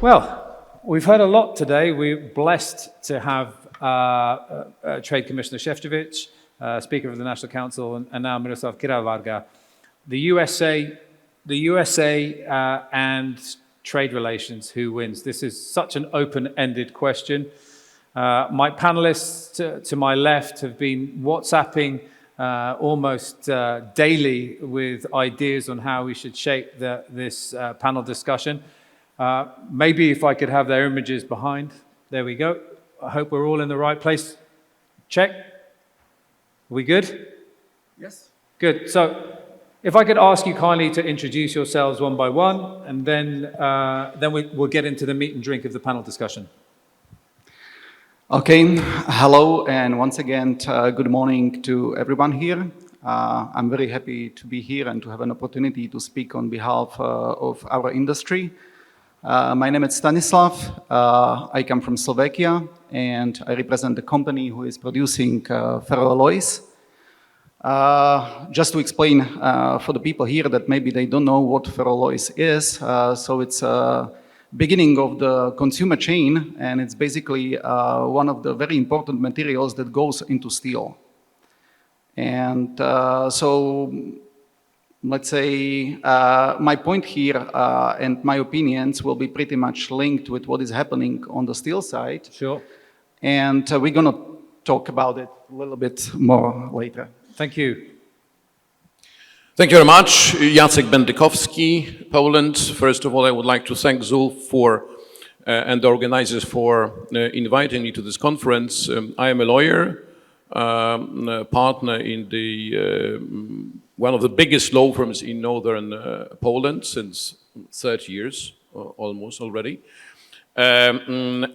Well, we've heard a lot today. We're blessed to have Trade Commissioner Šefčovič, Speaker of the National Council, and now Miroslav Kiraľvarga. The USA and trade relations, who wins? This is such an open-ended question. My panelists to my left have been WhatsApping almost daily with ideas on how we should shape this panel discussion. Maybe if I could have their images behind. There we go. I hope we're all in the right place. Check. Are we good? Yes. Good. So if I could ask you kindly to introduce yourselves one by one, and then we'll get into the meat and drink of the panel discussion. Okay. Hello, and once again, good morning to everyone here. I'm very happy to be here and to have an opportunity to speak on behalf of our industry. My name is Stanislav. I come from Slovakia, and I represent the company who is producing ferroalloys. Just to explain for the people here that maybe they don't know what ferroalloys is, so it's beginning of the consumer chain, and it's basically one of the very important materials that goes into steel. And so let's say my point here and my opinions will be pretty much linked with what is happening on the steel side. Sure. And we're going to talk about it a little bit more later. Thank you. Thank you very much. Jacek, Bendykowski, Poland. First of all, I would like to thank Zulf and the organizers for inviting me to this conference. I am a lawyer, partner in one of the biggest law firms in northern Poland since 30 years, almost already. And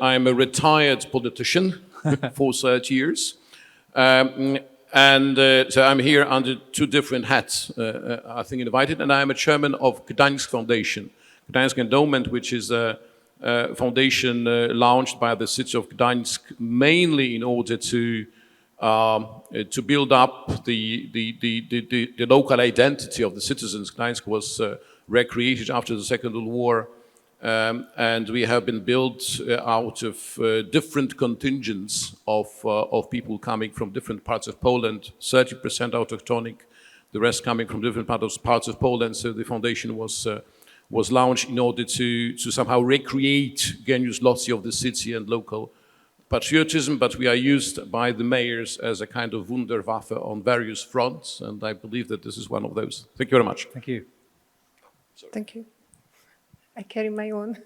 I'm a retired politician for 30 years. So I'm here under two different hats, I think invited, and I'm a chairman of GDANSK Foundation. GDANSK Endowment, which is a foundation launched by the city of Gdańsk mainly in order to build up the local identity of the citizens. Gdańsk was recreated after the Second World War, and we have been built out of different contingents of people coming from different parts of Poland, 30% autochthonic, the rest coming from different parts of Poland. So the foundation was launched in order to somehow recreate genius loci of the city and local patriotism, but we are used by the mayors as a kind of Wunderwaffe on various fronts, and I believe that this is one of those. Thank you very much. Thank you. Sorry. Thank you. I carry my own.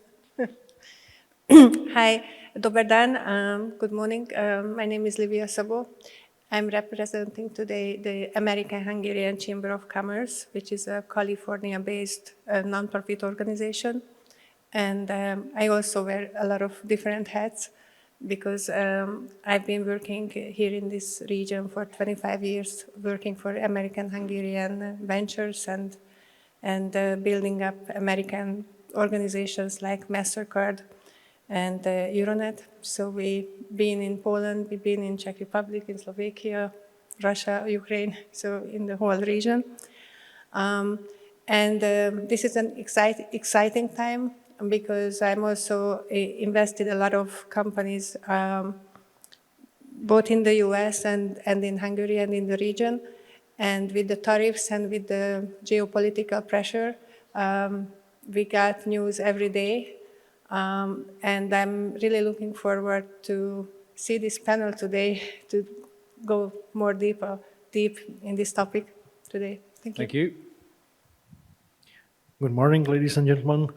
Hi, dober dan, good morning. My name is Livia, Szabo. I'm representing today the American-Hungarian Chamber of Commerce, which is a California-based non-profit organization. And I also wear a lot of different hats because I've been working here in this region for 25 years, working for American-Hungarian ventures and building up American organizations like MasterCard and Euronet. So we've been in Poland, we've been in Czech Republic, in Slovakia, Russia, Ukraine, so in the whole region. This is an exciting time because I'm also invested a lot of companies, both in the US and in Hungary and in the region. And with the tariffs and with the geopolitical pressure, we got news every day, and I'm really looking forward to see this panel today to go more deep in this topic today. Thank you. Thank you. Good morning, ladies and gentlemen.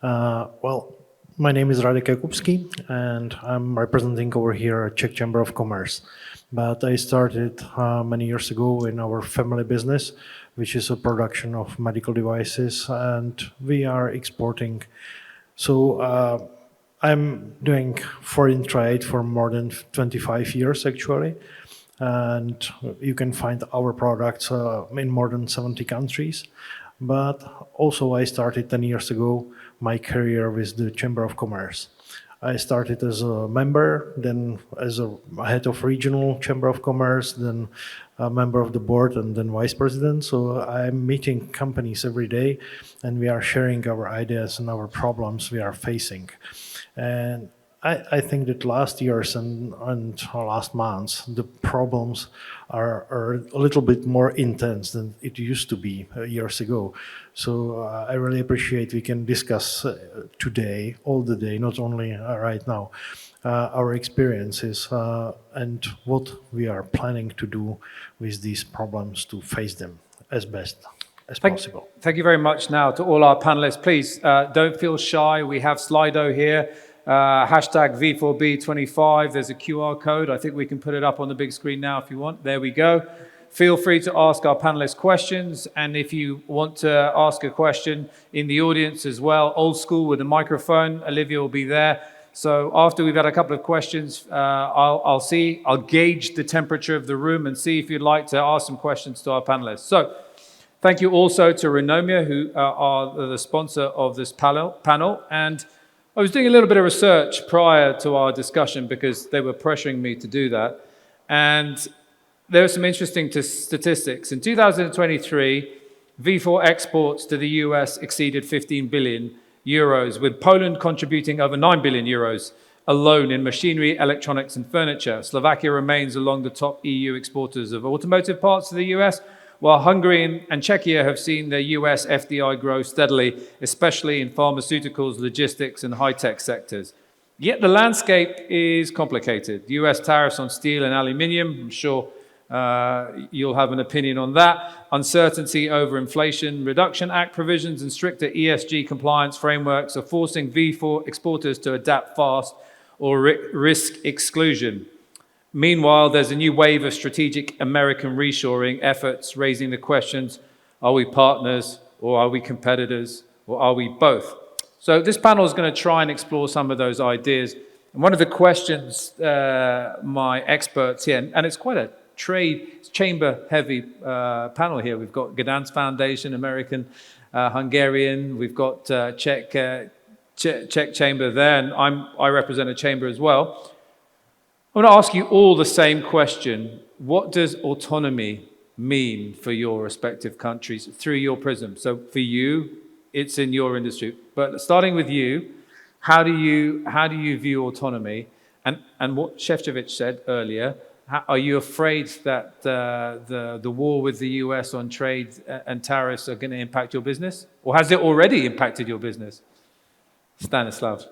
Well, my name is Radek Jakubský, and I'm representing over here Czech Chamber of Commerce. But I started many years ago in our family business, which is a production of medical devices, and we are exporting. So I'm doing foreign trade for more than 25 years, actually, and you can find our products in more than 70 countries. But also I started 10 years ago my career with the Chamber of Commerce. I started as a member, then as a head of regional chamber of commerce, then a member of the board, and then vice president. So I'm meeting companies every day, and we are sharing our ideas and our problems we are facing. And I think that last years and last months, the problems are a little bit more intense than it used to be years ago. So I really appreciate we can discuss today, all the day, not only right now, our experiences and what we are planning to do with these problems to face them as best as possible. Thank you very much now to all our panelists. Please don't feel shy. We have Slido here. Hashtag V4B25. There's a QR code. I think we can put it up on the big screen now if you want. There we go. Feel free to ask our panelists questions. And if you want to ask a question in the audience as well, old school with a microphone, Olivia will be there. So after we've had a couple of questions, I'll gauge the temperature of the room and see if you'd like to ask some questions to our panelists. So thank you also to Renomia, who are the sponsor of this panel. And I was doing a little bit of research prior to our discussion because they were pressuring me to do that. And there are some interesting statistics. In 2023, V4 exports to the US exceeded 15 billion euros, with Poland contributing over 9 billion euros alone in machinery, electronics, and furniture. Slovakia remains among the top EU exporters of automotive parts to the US, while Hungary and Czechia have seen their US FDI grow steadily, especially in pharmaceuticals, logistics, and high-tech sectors. Yet the landscape is complicated. US tariffs on steel and aluminium, I'm sure you'll have an opinion on that. Uncertainty over Inflation Reduction Act provisions and stricter ESG compliance frameworks are forcing V4 exporters to adapt fast or risk exclusion. Meanwhile, there's a new wave of strategic American reshoring efforts raising the questions, are we partners or are we competitors or are we both? So this panel is going to try and explore some of those ideas. And one of the questions my experts here, and it's quite a trade chamber-heavy panel here. We've got GDANSK Foundation, American-Hungarian. We've got Czech chamber there, and I represent a chamber as well. I want to ask you all the same question. What does autonomy mean for your respective countries through your prism? So for you, it's in your industry. But starting with you, how do you view autonomy? And what Šefčovič said earlier, are you afraid that the war with the US on trade and tariffs are going to impact your business? Or has it already impacted your business? Stanislav.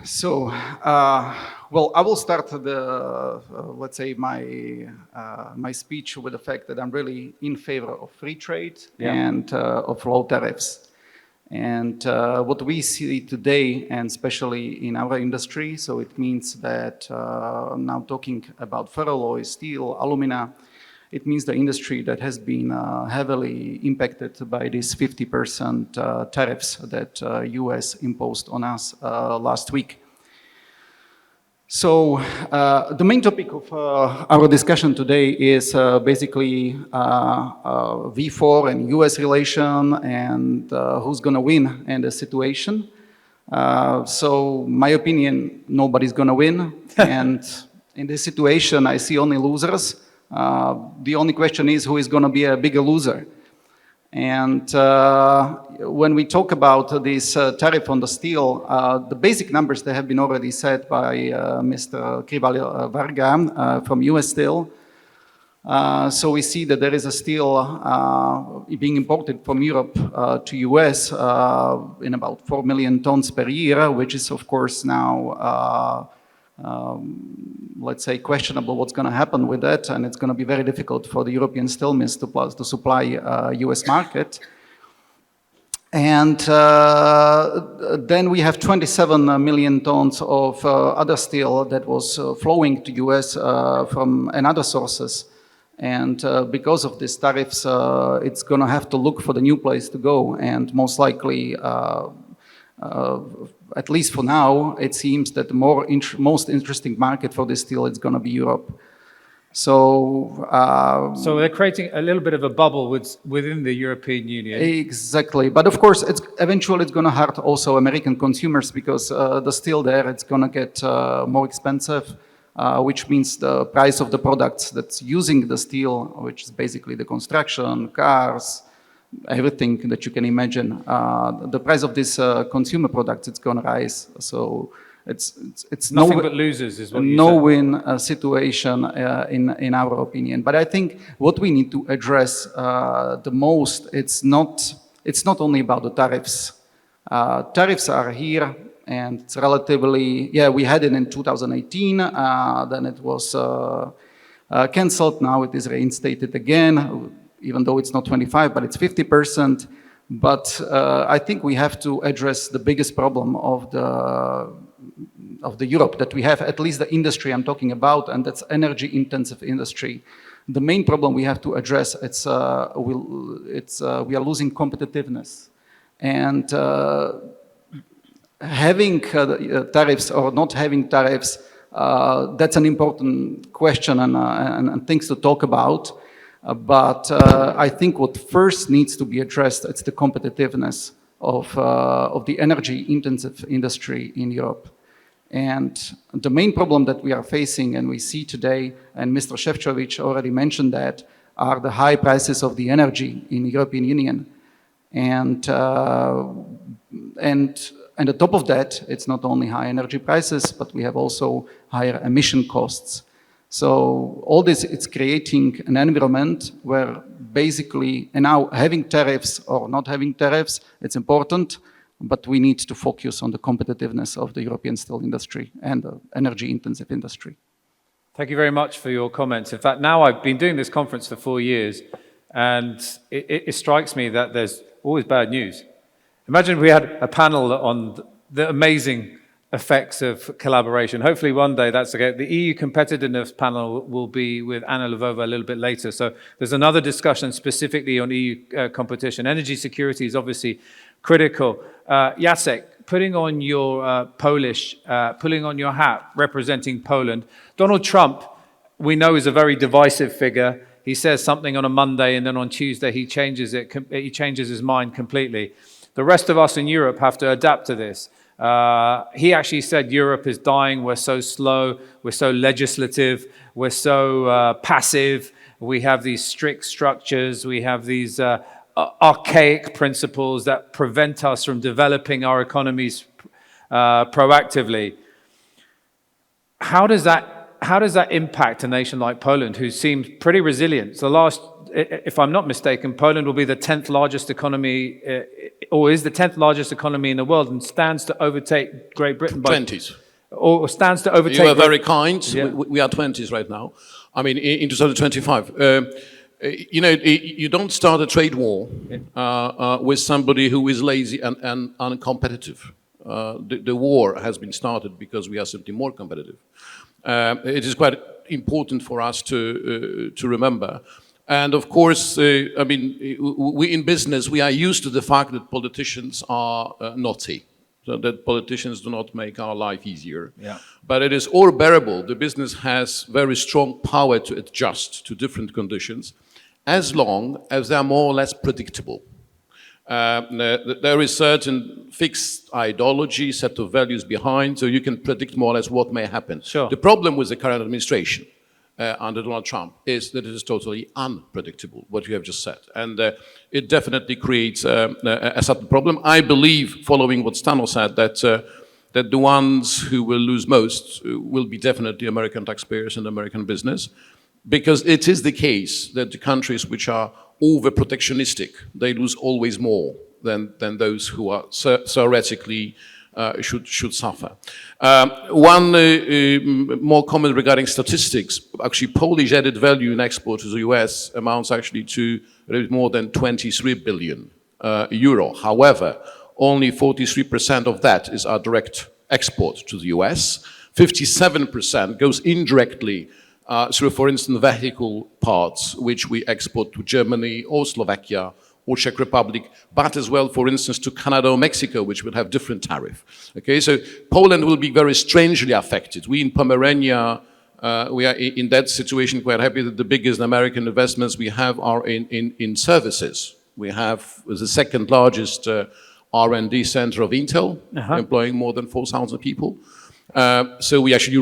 So, well, I will start let's say my speech with the fact that I'm really in favor of free trade and of low tariffs. And what we see today, and especially in our industry, so it means that now talking about ferroalloy, steel, alumina, it means the industry that has been heavily impacted by these 50% tariffs that US imposed on us last week. So the main topic of our discussion today is basically V4 and US relation and who's going to win in the situation. So my opinion, nobody's going to win. And in this situation, I see only losers. The only question is who is going to be a bigger loser. And when we talk about this tariff on the steel, the basic numbers that have been already said by Mr. Kiraľvarga from US Steel. So we see that there is a steel being imported from Europe to US in about 4 million tons per year, which is of course now let's say questionable what's going to happen with that, and it's going to be very difficult for the European steel mills to supply US market. And then we have 27 million tons of other steel that was flowing to US from another sources. And because of these tariffs, it's going to have to look for the new place to go, and most likely at least for now, it seems that the most interesting market for this steel is going to be Europe. So, So they're creating a little bit of a bubble within the European Union. exactly. But of course, eventually it's going to hurt also American consumers because the steel there, it's going to get more expensive, which means the price of the products that's using the steel, which is basically the construction, cars, everything that you can imagine, the price of these consumer products, it's going to rise. So it's Nothing but losers is what you no-win situation in our opinion. But I think what we need to address the most, it's not only about the tariffs. Tariffs are here, and it's relatively, we had it in 2018, then it was cancelled, now it is reinstated again, even though it's not 25, but it's 50%. But I think we have to address the biggest problem of the Europe that we have, at least the industry I'm talking about, and that's energy-intensive industry. The main problem we have to address, we are losing competitiveness. And having tariffs or not having tariffs, that's an important question and things to talk about. But I think what first needs to be addressed, it's the competitiveness of the energy-intensive industry in Europe. And the main problem that we are facing and we see today, and Mr. Šefčovič already mentioned that, are the high prices of the energy in the European Union. And on the top of that, it's not only high energy prices, but we have also higher emission costs. So all this, it's creating an environment where basically, and now having tariffs or not having tariffs, it's important, but we need to focus on the competitiveness of the European steel industry and the energy-intensive industry. Thank you very much for your comments. In fact, now I've been doing this conference for 4 years, and it strikes me that there's always bad news. Imagine we had a panel on the amazing effects of collaboration. Hopefully one day that's okay. The EU competitiveness panel will be with Anna Lvova a little bit later. So there's another discussion specifically on EU competition. Energy security is obviously critical. Jacek, putting on your pulling on your hat representing Poland. Donald Trump, we know, is a very divisive figure. He says something on a Monday and then on Tuesday he changes his mind completely. The rest of us in Europe have to adapt to this. He actually said Europe is dying, we're so slow, we're so legislative, we're so passive, we have these strict structures, we have these archaic principles that prevent us from developing our economies proactively. How does that impact a nation like Poland, who seems pretty resilient? So if I'm not mistaken, Poland will be the 10th largest economy, or is the 10th largest economy in the world, and stands to overtake Great Britain by 20s. Or stands to overtake. You are very kind. Yeah. We are 20s right now. I mean, in 2025. You don't start a trade war with somebody who is lazy and uncompetitive. The war has been started because we are simply more competitive. It is quite important for us to remember. And of course, we in business, we are used to the fact that politicians are naughty, so that politicians do not make our life easier. Yeah. But it is all bearable. The business has very strong power to adjust to different conditions, as long as they are more or less predictable. There is certain fixed ideology, set of values behind, so you can predict more or less what may happen. Sure. The problem with the current administration under Donald Trump is that it is totally unpredictable, what you have just said. And it definitely creates a certain problem. I believe, following what Stano said, that the ones who will lose most will be definitely American taxpayers and American business, because it is the case that the countries which are over-protectionistic, they lose always more than those who are theoretically should suffer. One more comment regarding statistics. Actually, Polish added value in export to the US amounts actually to a little bit more than 23 billion euro. However, only 43% of that is our direct export to the US. 57% goes indirectly through, for instance, vehicle parts, which we export to Germany or Slovakia or Czech Republic, but as well, for instance, to Canada or Mexico, which will have different tariff. Okay, so Poland will be very strangely affected. We in Pomerania We are in that situation quite happy that the biggest American investments we have are in services. We have the second largest R&D center of Intel, employing more than 4,000 people. So we actually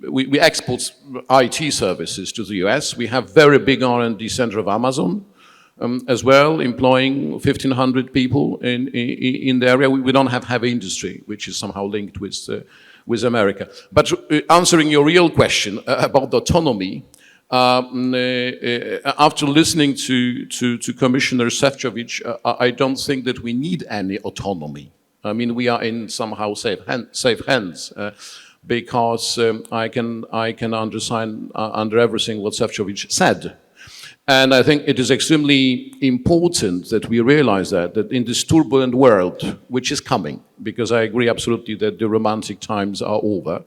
we export IT services to the US. We have very big R&D center of Amazon as well, employing 1,500 people in the area. We don't have heavy industry, which is somehow linked with America. But answering your real question about autonomy, after listening to Commissioner Šefčovič, I don't think that we need any autonomy. I mean, we are in somehow safe hands because I can understand under everything what Šefčovič said. And I think it is extremely important that we realize that in this turbulent world, which is coming, because I agree absolutely that the romantic times are over,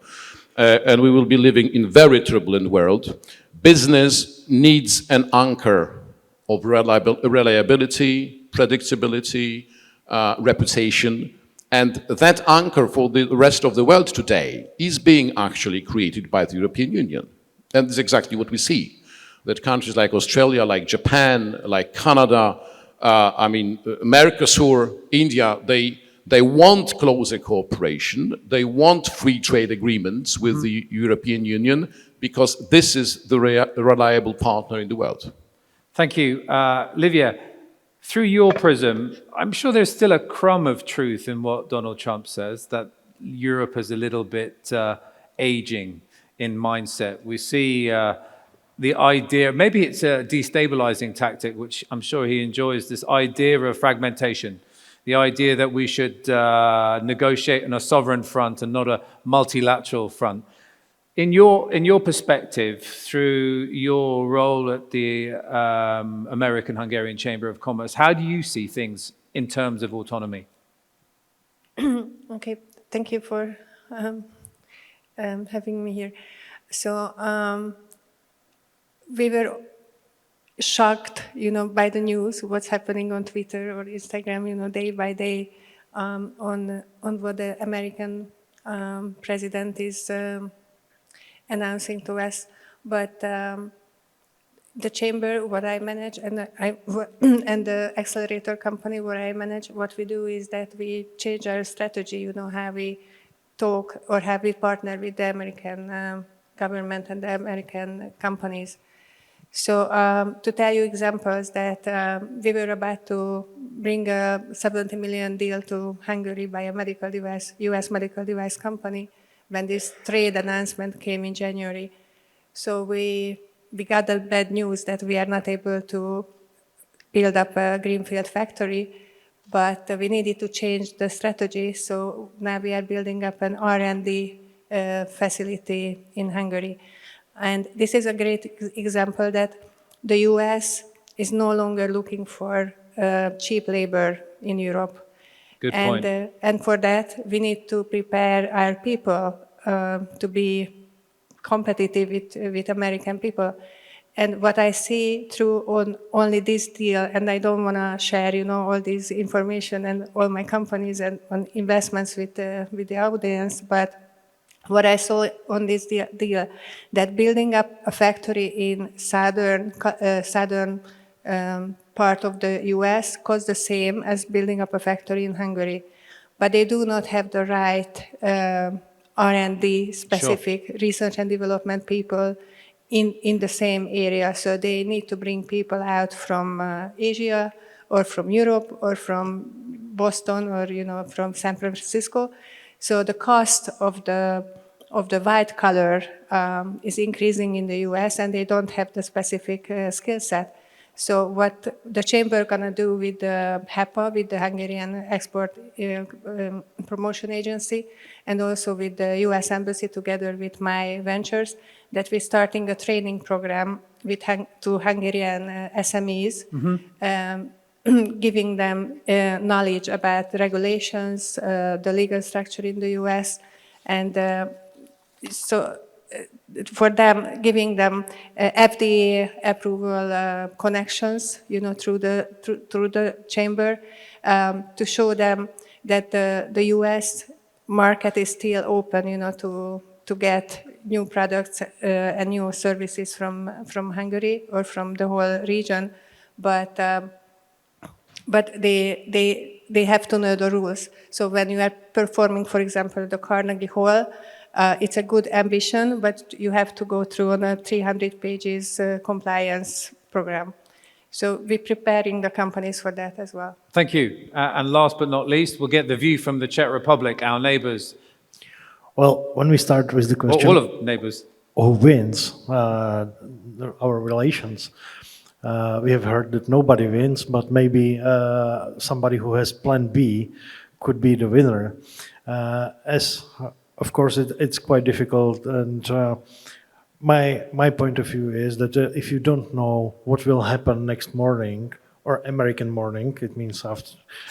and we will be living in a very turbulent world, business needs an anchor of reliability, predictability, reputation, and that anchor for the rest of the world today is being actually created by the European Union. And this is exactly what we see. That countries like Australia, like Japan, like Canada, Mercosur, India, they want closer cooperation, they want free trade agreements with the European Union, because this is the reliable partner in the world. Thank you. Livia, through your prism, I'm sure there's still a crumb of truth in what Donald Trump says, that Europe is a little bit aging in mindset. We see the idea, maybe it's a destabilizing tactic, which I'm sure he enjoys, this idea of fragmentation, the idea that we should negotiate on a sovereign front and not a multilateral front. In your perspective, through your role at the American-Hungarian Chamber of Commerce, how do you see things in terms of autonomy? Okay, thank you for having me here. So we were shocked, by the news, what's happening on Twitter or Instagram, day by day, on what the American president is announcing to us. But the chamber, what I manage, and the accelerator company where I manage, what we do is that we change our strategy, how we talk or how we partner with the American government and the American companies. So to tell you examples that we were about to bring a 70 million deal to Hungary by a US medical device company when this trade announcement came in January. So we got the bad news that we are not able to build up a greenfield factory, but we needed to change the strategy. So now we are building up an R&D facility in Hungary. And this is a great example that the US is no longer looking for cheap labor in Europe. Good point. And for that, we need to prepare our people to be competitive with American people. And what I see through only this deal, and I don't want to share, all this information and all my companies and on investments with the audience, but what I saw on this deal, that building up a factory in southern part of the US costs the same as building up a factory in Hungary, but they do not have the right R&D specific research and development people in the same area. So they need to bring people out from Asia or from Europe or from Boston or from San Francisco. So the cost of the white collar is increasing in the US, and they don't have the specific skill set. So what the chamber gonna do with the HEPA, with the Hungarian Export Promotion Agency, and also with the US Embassy together with my ventures, that we're starting a training program with to Hungarian SMEs, giving them knowledge about regulations, the legal structure in the US, and so for them, giving them FDA approval connections, through the chamber, to show them that the US market is still open, to get new products and new services from Hungary or from the whole region, but they have to know the rules. So when you are performing, for example, the Carnegie Hall, it's a good ambition, but you have to go through on a 300 pages compliance program. So we're preparing the companies for that as well. Thank you. And last but not least, we'll get the view from the Czech Republic, our neighbors. Well, when we start with the question, All of neighbors. who wins our relations, we have heard that nobody wins, but maybe somebody who has plan B could be the winner. Of course, it's quite difficult, and my point of view is that if you don't know what will happen next morning, or American morning, it means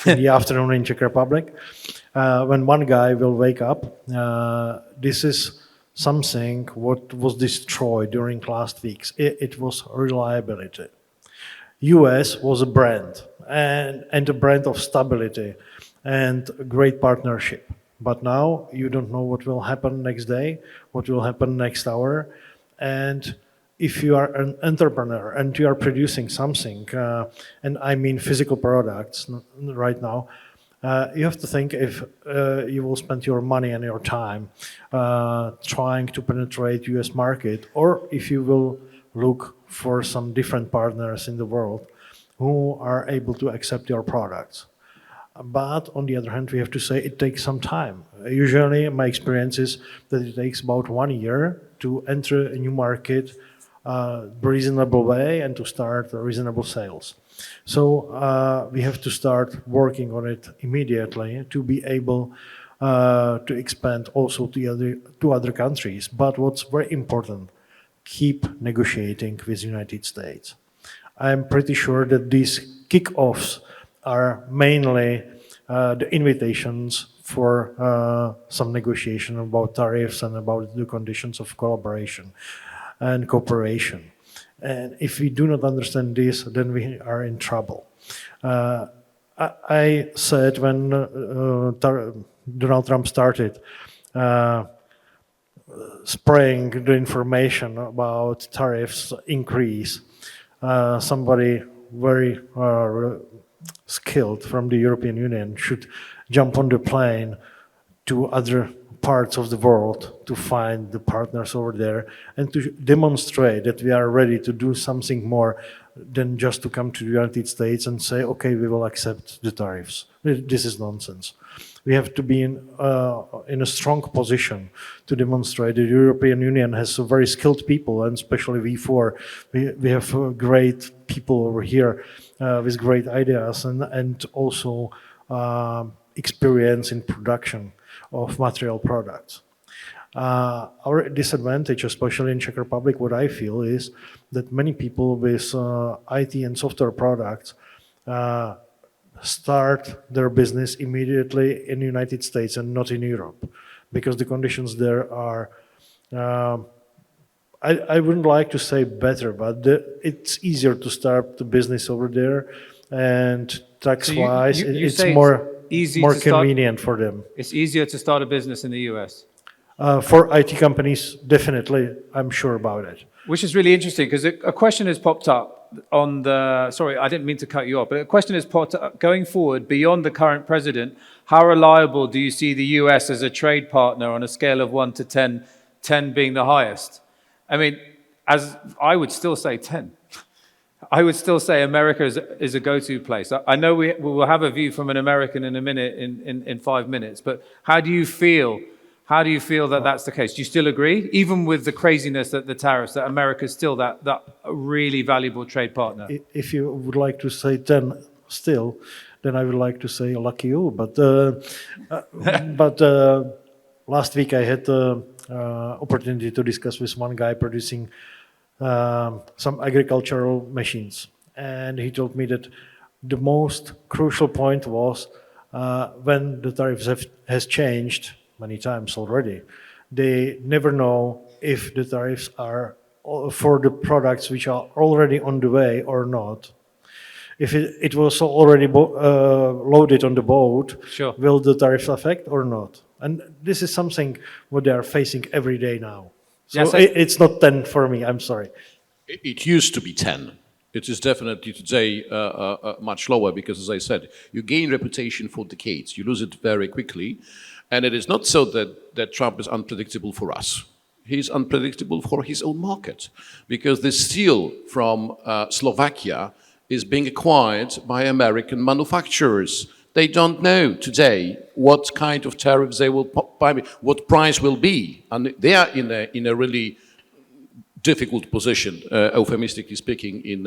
in the afternoon in Czech Republic, when one guy will wake up, this is something what was destroyed during last weeks. It was reliability. US was a brand, and a brand of stability and great partnership. But now you don't know what will happen next day, what will happen next hour. And if you are an entrepreneur and you are producing something, and I mean physical products right now, you have to think if you will spend your money and your time trying to penetrate US market, or if you will look for some different partners in the world who are able to accept your products. But on the other hand, we have to say it takes some time. Usually my experience is that it takes about 1 year to enter a new market reasonable way and to start reasonable sales. So we have to start working on it immediately to be able to expand also to other countries. But what's very important, keep negotiating with the United States. I'm pretty sure that these kickoffs are mainly the invitations for some negotiation about tariffs and about the conditions of collaboration and cooperation. And if we do not understand this, then we are in trouble. I said when Donald Trump started spraying the information about tariffs increase, somebody very skilled from the European Union should jump on the plane to other parts of the world to find the partners over there and to demonstrate that we are ready to do something more than just to come to the United States and say, okay, we will accept the tariffs. This is nonsense. We have to be in a strong position to demonstrate that the European Union has very skilled people, and especially V4. We have great people over here with great ideas and also experience in production of material products. Our disadvantage, especially in Czech Republic, what I feel is that many people with IT and software products start their business immediately in the United States and not in Europe, because the conditions there are, I wouldn't like to say better, but it's easier to start the business over there, and tax-wise, it's more convenient for them. It's easier to start a business in the US. For IT companies, definitely, I'm sure about it. Which is really interesting, because a question has popped up on the, sorry, I didn't mean to cut you off, but a question has popped up, going forward, beyond the current president, how reliable do you see the US as a trade partner on a scale of 1 to 10, 10 being the highest? I mean, as I would still say 10. I would still say America is a go-to place. I know we will have a view from an American in a minute, in 5 minutes, but how do you feel? How do you feel that that's the case? Do you still agree, even with the craziness that the tariffs, that America is still that really valuable trade partner? If you would like to say 10 still, then I would like to say lucky you. But last week I had the opportunity to discuss with one guy producing some agricultural machines, and he told me that the most crucial point was when the tariffs has changed many times already, they never know if the tariffs are for the products which are already on the way or not. If it was already loaded on the boat, sure, will the tariffs affect or not? And this is something what they are facing every day now. So Jacek? it's not 10 for me, I'm sorry. It used to be 10. It is definitely today much lower because, as I said, you gain reputation for decades. You lose it very quickly. And it is not so that Trump is unpredictable for us. He's unpredictable for his own market because the steel from Slovakia is being acquired by American manufacturers. They don't know today what kind of tariffs they will buy, what price will be. And they are in a really difficult position, euphemistically speaking, in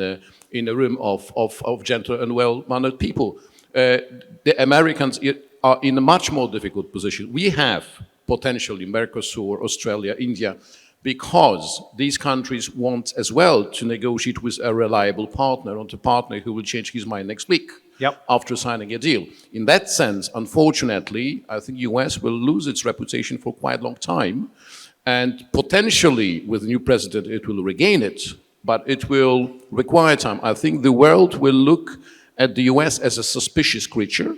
a room of gentle and well-mannered people. The Americans are in a much more difficult position. We have potentially Mercosur, Australia, India, because these countries want as well to negotiate with a reliable partner, not a partner who will change his mind next week after signing a deal. In that sense, unfortunately, I think US will lose its reputation for quite a long time. And potentially, with the new president, it will regain it, but it will require time. I think the world will look at the US as a suspicious creature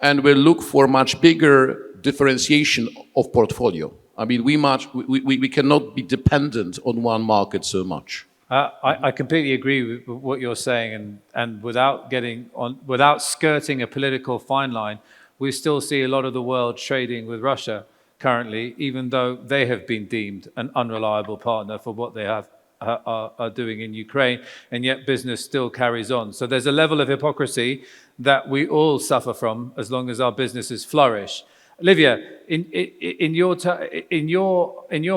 and will look for much bigger differentiation of portfolio. I mean, we cannot be dependent on one market so much. I completely agree with what you're saying, and without skirting a political fine line, we still see a lot of the world trading with Russia currently, even though they have been deemed an unreliable partner for what they are doing in Ukraine, and yet business still carries on. So there's a level of hypocrisy that we all suffer from as long as our businesses flourish. Livia, in your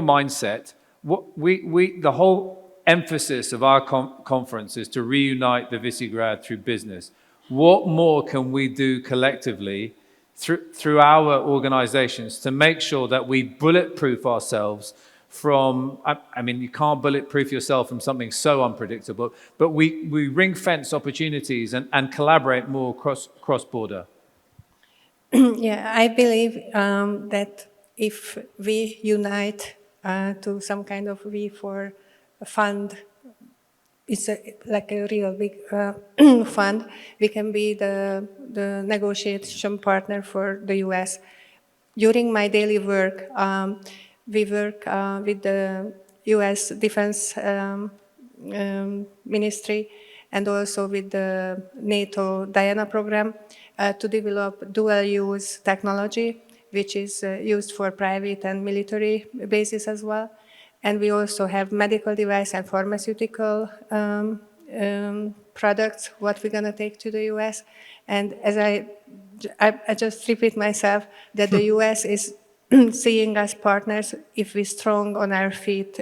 mindset, the whole emphasis of our conference is to reunite the Visegrad through business. What more can we do collectively through our organizations to make sure that we bulletproof ourselves from, I mean, you can't bulletproof yourself from something so unpredictable, but we ring fence opportunities and collaborate more cross-border? Yeah, I believe that if we unite to some kind of V4 fund, it's like a real big fund, we can be the negotiation partner for the US. During my daily work, we work with the US Defense Ministry and also with the NATO Diana program to develop dual-use technology, which is used for private and military bases as well. And we also have medical device and pharmaceutical products, what we're going to take to the US. And as I just repeat myself, that the US is seeing us partners if we're strong on our feet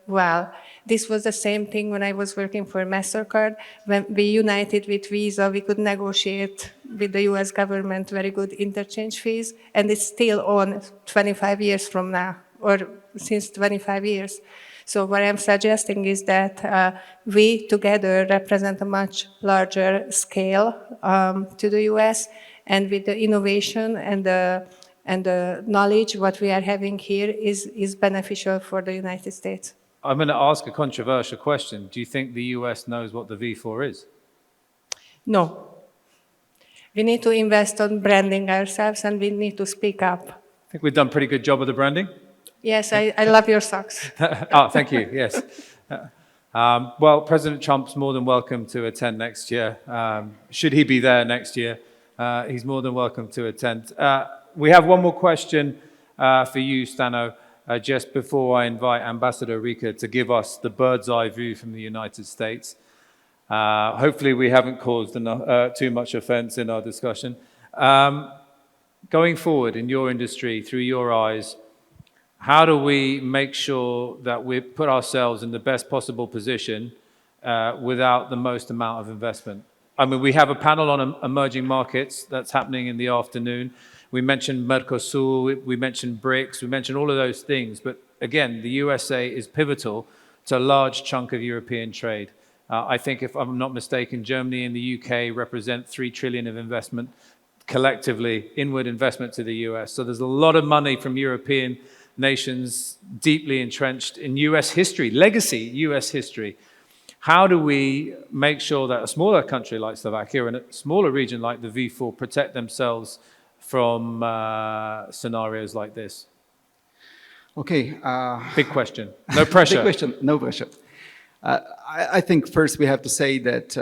well. This was the same thing when I was working for MasterCard. When we united with Visa, we could negotiate with the US government very good interchange fees, and it's still on 25 years from now, or since 25 years. So what I'm suggesting is that we together represent a much larger scale to the US, and with the innovation and the knowledge what we are having here is beneficial for the United States. I'm going to ask a controversial question. Do you think the US knows what the V4 is? No. We need to invest on branding ourselves, and we need to speak up. I think we've done a pretty good job of the branding. Yes, I love your socks. Oh, thank you, yes. Well, President Trump's more than welcome to attend next year. Should he be there next year, he's more than welcome to attend. We have one more question for you, Stano, just before I invite Ambassador Reeker to give us the bird's eye view from the United States. Hopefully we haven't caused too much offense in our discussion. Going forward in your industry, through your eyes, how do we make sure that we put ourselves in the best possible position without the most amount of investment? I mean, we have a panel on emerging markets that's happening in the afternoon. We mentioned Mercosur, we mentioned BRICS, we mentioned all of those things. But again, the USA is pivotal to a large chunk of European trade. I think, if I'm not mistaken, Germany and the UK represent 3 trillion of investment collectively, inward investment to the US. So there's a lot of money from European nations deeply entrenched in US history, legacy US history. How do we make sure that a smaller country like Slovakia and a smaller region like the V4 protect themselves from scenarios like this? Okay. Big question. No pressure. Big question, no pressure. I think first we have to say that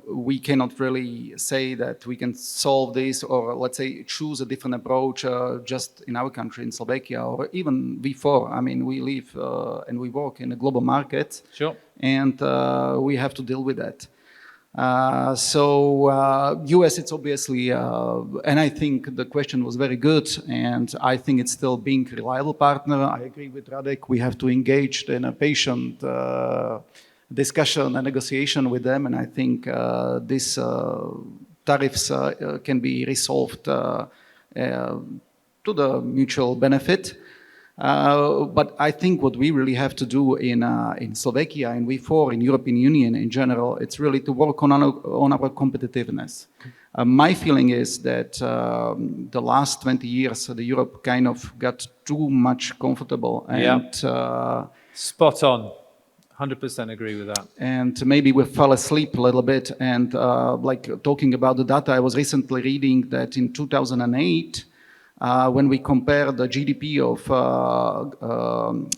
we cannot really say that we can solve this or let's say choose a different approach just in our country, in Slovakia, or even before. I mean, we live and we work in a global market. Sure. And we have to deal with that. US, it's obviously, and I think the question was very good, and I think it's still being a reliable partner. I agree with Radek. We have to engage in a patient discussion and negotiation with them, and I think these tariffs can be resolved to the mutual benefit. But I think what we really have to do in Slovakia and V4 in European Union in general, it's really to work on our competitiveness. My feeling is that the last 20 years, the Europe kind of got too much comfortable and spot on. 100% agree with that. And maybe we fell asleep a little bit. And like talking about the data, I was recently reading that in 2008. When we compare the GDP of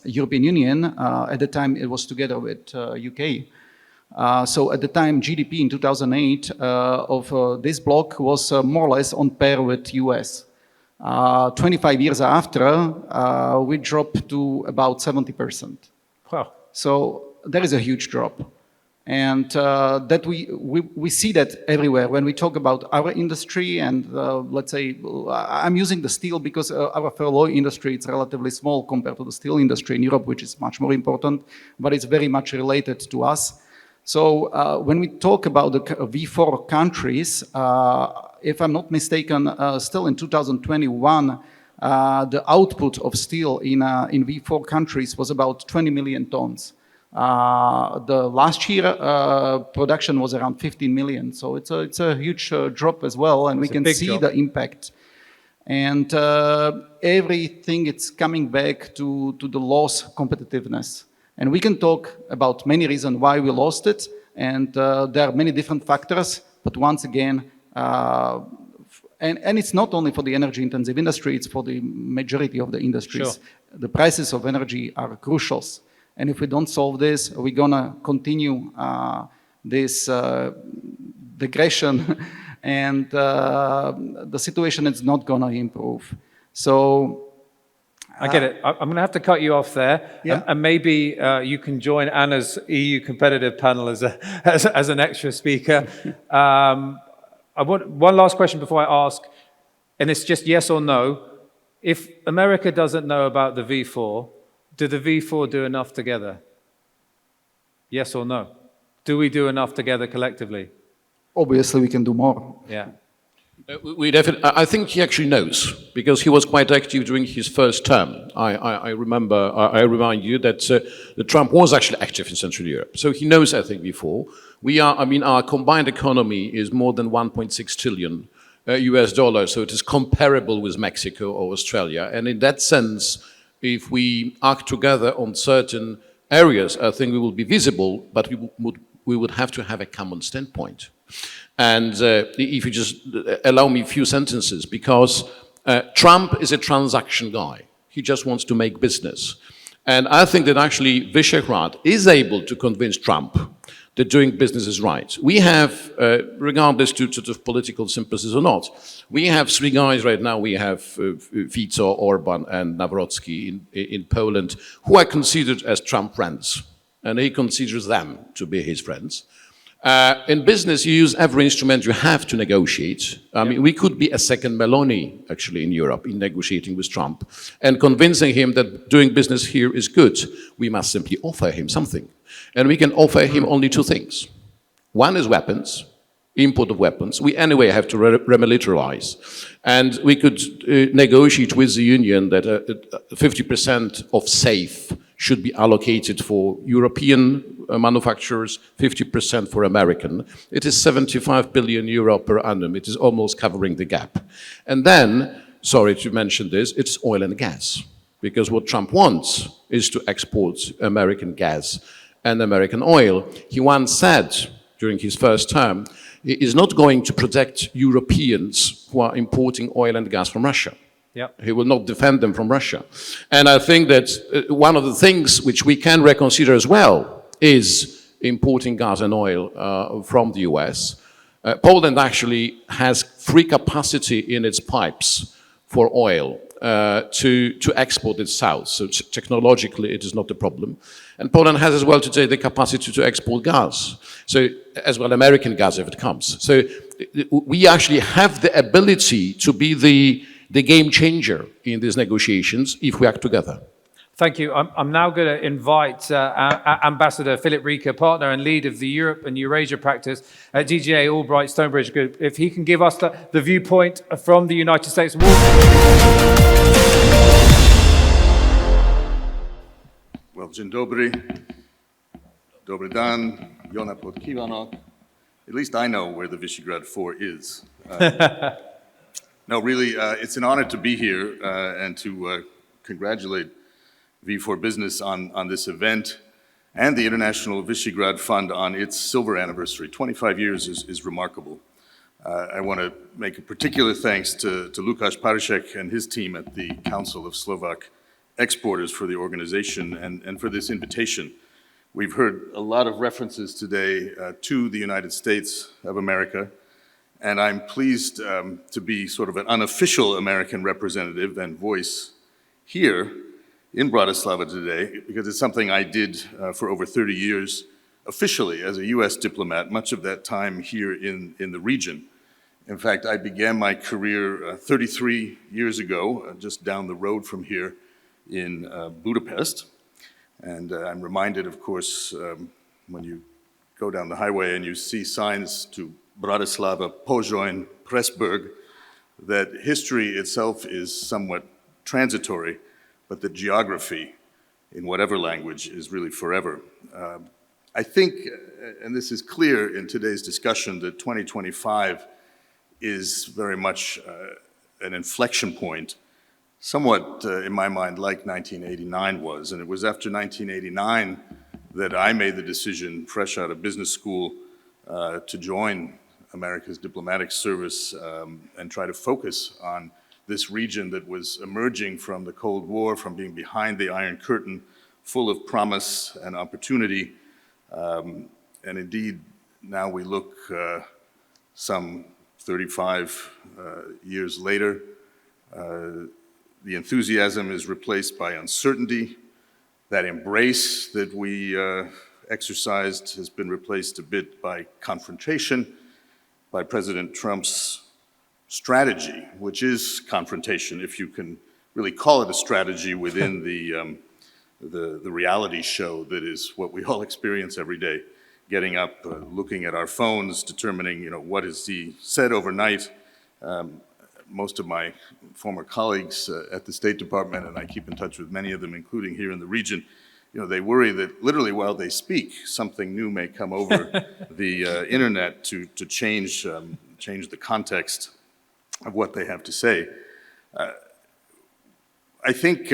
European Union, at the time it was together with UK. So at the time GDP in 2008 of this bloc was more or less on par with US. 25 years after, we dropped to about 70%. Wow. So there is a huge drop. And that we see that everywhere when we talk about our industry and let's say, I'm using the steel because our ferroalloy industry is relatively small compared to the steel industry in Europe, which is much more important, but it's very much related to us. So when we talk about the V4 countries, if I'm not mistaken, still in 2021, the output of steel in V4 countries was about 20 million tons. The last year production was around 15 million, so it's a huge drop as well, and we can see the impact. And everything it's coming back to the loss competitiveness. And we can talk about many reasons why we lost it, and there are many different factors. But once again, and it's not only for the energy-intensive industry; it's for the majority of the industries. Sure. The prices of energy are crucial. And if we don't solve this, we're gonna continue this digression, and the situation is not gonna improve. So I get it. I'm going to have to cut you off there, and maybe you can join Anna's EU competitive panel as an extra speaker. I want one last question before I ask, and it's just yes or no. If America doesn't know about the V4, do the V4 do enough together? Yes or no? Do we do enough together collectively? Obviously, we can do more. Yeah. I think he actually knows, because he was quite active during his first term. I remind you that Trump was actually active in Central Europe. So he knows, I think, before. Our combined economy is more than 1.6 trillion US dollars, so it is comparable with Mexico or Australia. And in that sense, if we act together on certain areas, I think we will be visible, but we would have to have a common standpoint. And if you just allow me a few sentences, because Trump is a transaction guy. He just wants to make business. And I think that actually Visegrad is able to convince Trump that doing business is right. We have, regardless to sort of political sympathies or not, we have three guys right now. We have Fico, Orban, and Nawrocki in Poland, who are considered as Trump friends, and he considers them to be his friends. In business, you use every instrument you have to negotiate. I mean, we could be a second Meloni, actually, in Europe, in negotiating with Trump, and convincing him that doing business here is good. We must simply offer him something. And we can offer him only two things. One is weapons, import of weapons. We anyway have to remilitarize. And we could negotiate with the Union that 50% of SAFE should be allocated for European manufacturers, 50% for American. It is 75 billion euro per annum. It is almost covering the gap. And then, sorry to mention this, it's oil and gas. Because what Trump wants is to export American gas and American oil. He once said during his first term, he is not going to protect Europeans who are importing oil and gas from Russia. Yep. He will not defend them from Russia. And I think that one of the things which we can reconsider as well is importing gas and oil from the US. Poland actually has free capacity in its pipes for oil to export it south. So technologically, it is not a problem. And Poland has as well today the capacity to export gas. So as well, American gas if it comes. So we actually have the ability to be the game changer in these negotiations if we act together. Thank you. I'm now going to invite Ambassador Philip Reeker, partner and lead of the Europe and Eurasia practice at DGA-Albright Stonebridge Group, if he can give us the viewpoint from the United States. Well, dzień dobry, dobry dan, Jona Podkiwanok. At least I know where the Visegrad 4 is. No, really, it's an honor to be here and to congratulate V4 Business on this event and the International Visegrad Fund on its silver anniversary. 25 years is remarkable. I want to make a particular thanks to Lukáš Paryšek and his team at the Council of Slovak Exporters for the organization and for this invitation. We've heard a lot of references today to the United States of America, and I'm pleased to be sort of an unofficial American representative and voice here in Bratislava today, because it's something I did for over 30 years officially as a US diplomat, much of that time here in the region. In fact, I began my career 33 years ago, just down the road from here in Budapest. And I'm reminded, of course, when you go down the highway and you see signs to Bratislava, Pozsony, Pressburg, that history itself is somewhat transitory, but the geography, in whatever language, is really forever. I think, and this is clear in today's discussion, that 2025 is very much an inflection point, somewhat, in my mind, like 1989 was. And it was after 1989 that I made the decision, fresh out of business school, to join America's diplomatic service and try to focus on this region that was emerging from the Cold War, from being behind the Iron Curtain, full of promise and opportunity. And indeed, now we look some 35 years later, the enthusiasm is replaced by uncertainty. That embrace that we exercised has been replaced a bit by confrontation, by President Trump's strategy, which is confrontation, if you can really call it a strategy within the reality show that is what we all experience every day. Getting up, looking at our phones, determining, what is he said overnight. Most of my former colleagues at the State Department, and I keep in touch with many of them, including here in the region, they worry that literally while they speak, something new may come over the internet to change the context of what they have to say. I think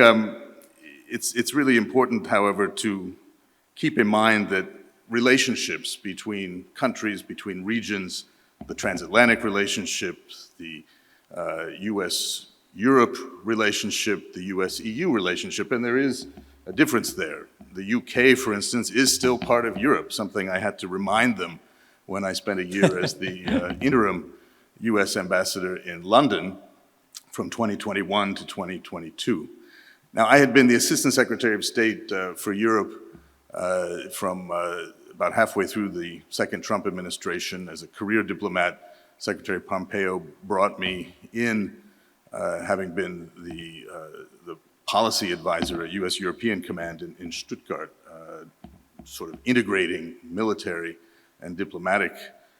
it's really important, however, to keep in mind that relationships between countries, between regions, the transatlantic relationship, the US-Europe relationship, the US-EU relationship, and there is a difference there. The UK, for instance, is still part of Europe, something I had to remind them when I spent a year as the interim US ambassador in London from 2021 to 2022. Now, I had been the Assistant Secretary of State for Europe from about halfway through the second Trump administration as a career diplomat. Secretary Pompeo brought me in, having been the policy advisor at US European Command in Stuttgart, sort of integrating military and diplomatic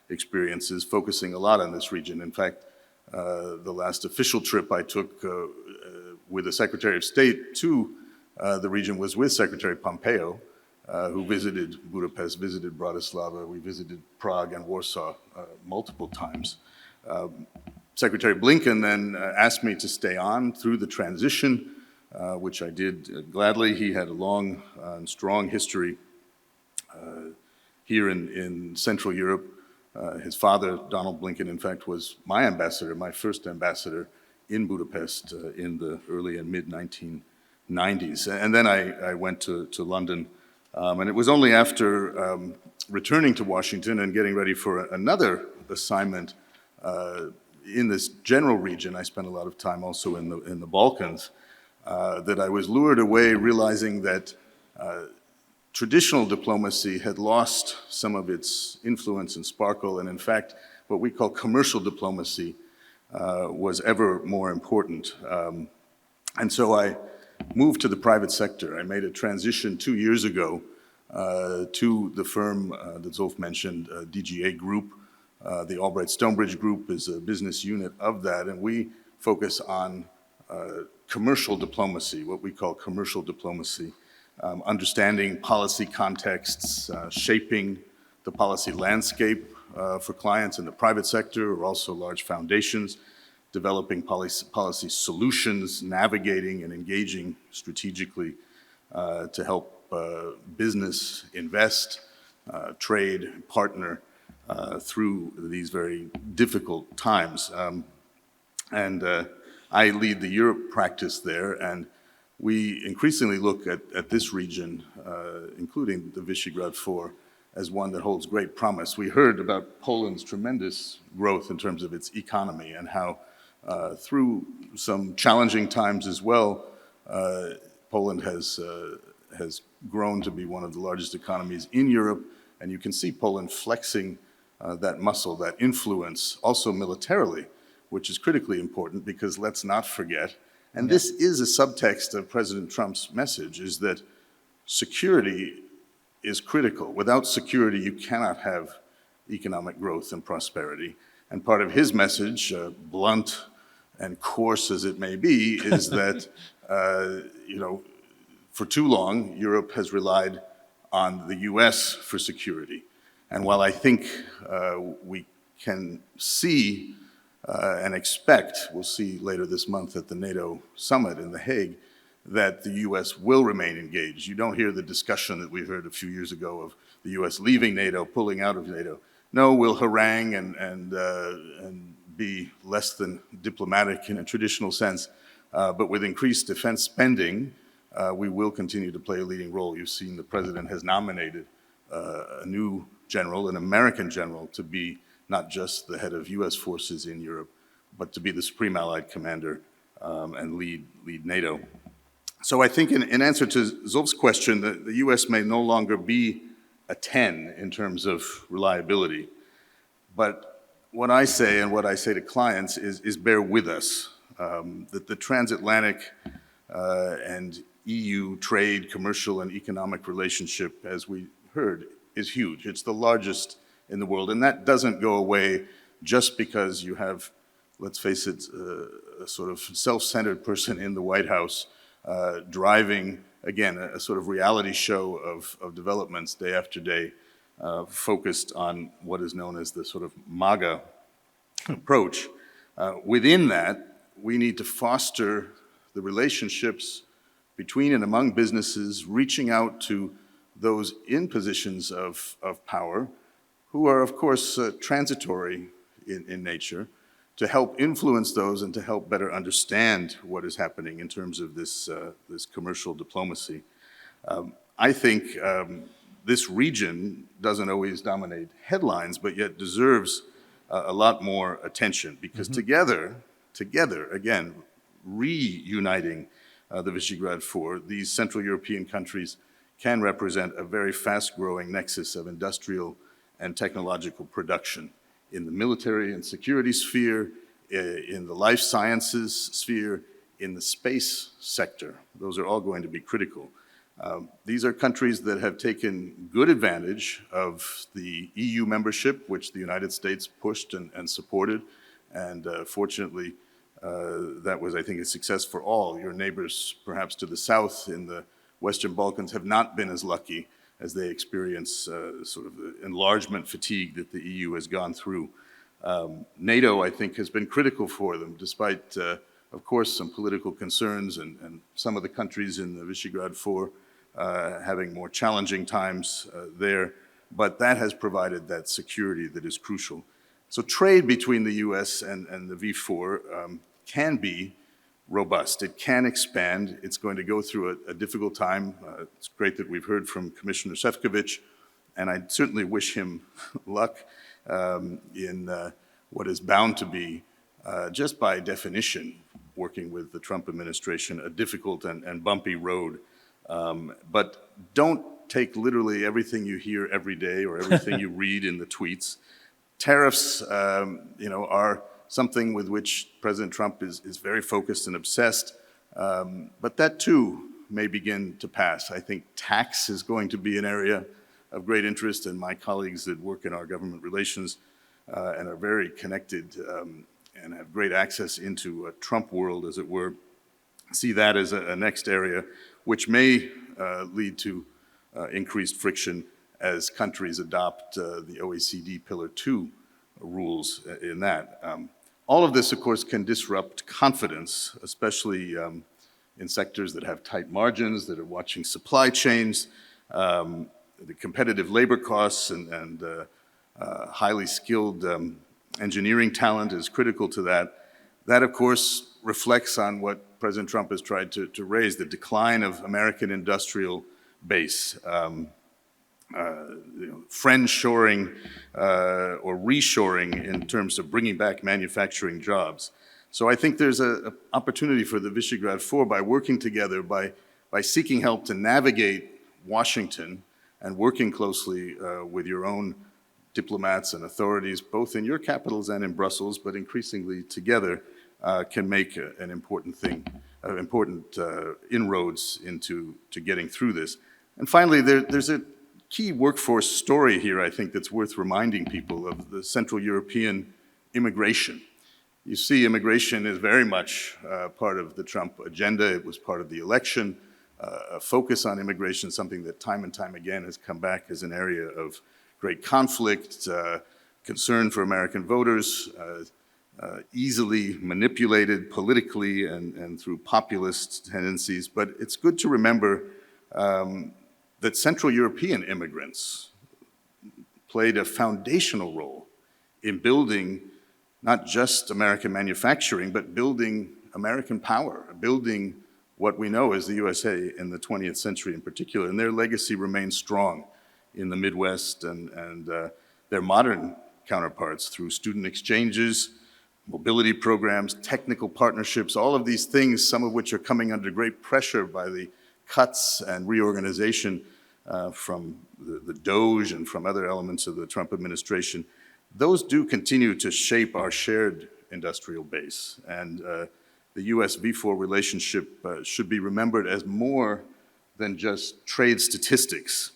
experiences, focusing a lot on this region. In fact, the last official trip I took with the Secretary of State to the region was with Secretary Pompeo, who visited Budapest, visited Bratislava. We visited Prague and Warsaw multiple times. Secretary Blinken then asked me to stay on through the transition, which I did gladly. He had a long and strong history here in Central Europe. His father, Donald Blinken, in fact, was my ambassador, my first ambassador in Budapest in the early and mid-1990s. And then I went to London, and it was only after returning to Washington and getting ready for another assignment in this general region. I spent a lot of time also in the Balkans, that I was lured away realizing that traditional diplomacy had lost some of its influence and sparkle, and in fact, what we call commercial diplomacy was ever more important. And so I moved to the private sector. I made a transition 2 years ago to the firm that Zulf mentioned, DGA Group. The Albright Stonebridge Group is a business unit of that, and we focus on commercial diplomacy, what we call commercial diplomacy, understanding policy contexts, shaping the policy landscape for clients in the private sector or also large foundations, developing policy solutions, navigating and engaging strategically to help business invest, trade, partner through these very difficult times. I lead the Europe practice there, and we increasingly look at this region, including the Visegrad 4, as one that holds great promise. We heard about Poland's tremendous growth in terms of its economy and how through some challenging times as well, Poland has grown to be one of the largest economies in Europe, and you can see Poland flexing that muscle, that influence, also militarily, which is critically important because let's not forget, and this is a subtext of President Trump's message, is that security is critical. Without security, you cannot have economic growth and prosperity. And part of his message, blunt and coarse as it may be, is that, for too long, Europe has relied on the US for security. And while I think we can see and expect, we'll see later this month at the NATO summit in The Hague, that the US will remain engaged. You don't hear the discussion that we heard a few years ago of the US leaving NATO, pulling out of NATO. No, we'll harangue and be less than diplomatic in a traditional sense, but with increased defense spending, we will continue to play a leading role. You've seen the president has nominated a new general, an American general, to be not just the head of US forces in Europe, but to be the Supreme Allied Commander and lead NATO. So I think in answer to Zulf's question, the US may no longer be a 10 in terms of reliability. But what I say and what I say to clients is bear with us, that the transatlantic and EU trade, commercial and economic relationship, as we heard, is huge. It's the largest in the world, and that doesn't go away just because you have, let's face it, a sort of self-centered person in the White House driving, again, a sort of reality show of developments day after day, focused on what is known as the sort of MAGA approach. Within that, we need to foster the relationships between and among businesses, reaching out to those in positions of power, who are, of course, transitory in nature, to help influence those and to help better understand what is happening in terms of this commercial diplomacy. I think this region doesn't always dominate headlines, but yet deserves a lot more attention, because together, again, reuniting the Visegrad 4, these Central European countries can represent a very fast-growing nexus of industrial and technological production in the military and security sphere, in the life sciences sphere, in the space sector. Those are all going to be critical. These are countries that have taken good advantage of the EU membership, which the United States pushed and supported, and fortunately, that was, I think, a success for all. Your neighbors, perhaps to the south in the Western Balkans, have not been as lucky as they experience sort of the enlargement fatigue that the EU has gone through. NATO, I think, has been critical for them, despite, of course, some political concerns and some of the countries in the Visegrad 4 having more challenging times there. But that has provided that security that is crucial. So trade between the US and the V4 can be robust. It can expand. It's going to go through a difficult time. It's great that we've heard from Commissioner Šefčovič, and I certainly wish him luck in what is bound to be, just by definition, working with the Trump administration, a difficult and bumpy road. But don't take literally everything you hear every day or everything you read in the tweets. Tariffs, are something with which President Trump is very focused and obsessed, but that too may begin to pass. I think tax is going to be an area of great interest, and my colleagues that work in our government relations and are very connected and have great access into a Trump world, as it were, see that as a next area which may lead to increased friction as countries adopt the OECD Pillar 2 rules in that. All of this, of course, can disrupt confidence, especially in sectors that have tight margins, that are watching supply chains, the competitive labor costs and highly skilled engineering talent is critical to that. That, of course, reflects on what President Trump has tried to raise, the decline of American industrial base. Friend-shoring or reshoring in terms of bringing back manufacturing jobs. So I think there's an opportunity for the Visegrad 4 by working together, by seeking help to navigate Washington and working closely with your own diplomats and authorities, both in your capitals and in Brussels, but increasingly together, can make an important inroads into getting through this. And finally, there's a key workforce story here, I think, that's worth reminding people of: the Central European immigration. You see, immigration is very much part of the Trump agenda. It was part of the election. A focus on immigration, something that time and time again has come back as an area of great conflict, concern for American voters, easily manipulated politically and through populist tendencies. But it's good to remember that Central European immigrants played a foundational role in building not just American manufacturing, but building American power, building what we know as the USA in the 20th century in particular. And their legacy remains strong in the Midwest and their modern counterparts through student exchanges, mobility programs, technical partnerships, all of these things, some of which are coming under great pressure by the cuts and reorganization from the DOGE and from other elements of the Trump administration. Those do continue to shape our shared industrial base. And the US V4 relationship should be remembered as more than just trade statistics.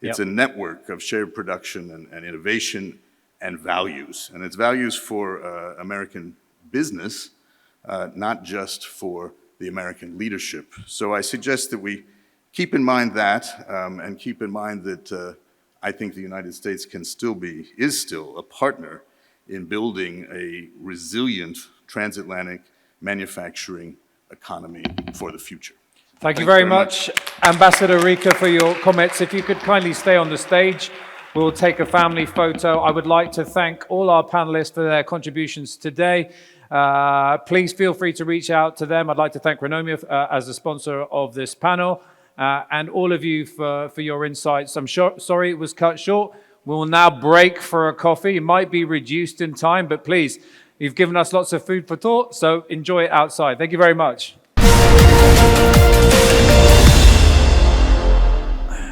It's a network of shared production and innovation and values. And it's values for American business, not just for the American leadership. So I suggest that we keep in mind that, and keep in mind that I think the United States is still a partner in building a resilient transatlantic manufacturing economy for the future. Thank you very much, Ambassador Reeker, for your comments. If you could kindly stay on the stage, we'll take a family photo. I would like to thank all our panelists for their contributions today. Please feel free to reach out to them. I'd like to thank Renomia as the sponsor of this panel, and all of you for your insights. I'm sorry it was cut short. We'll now break for a coffee. It might be reduced in time, but please, you've given us lots of food for thought, so enjoy it outside. Thank you very much.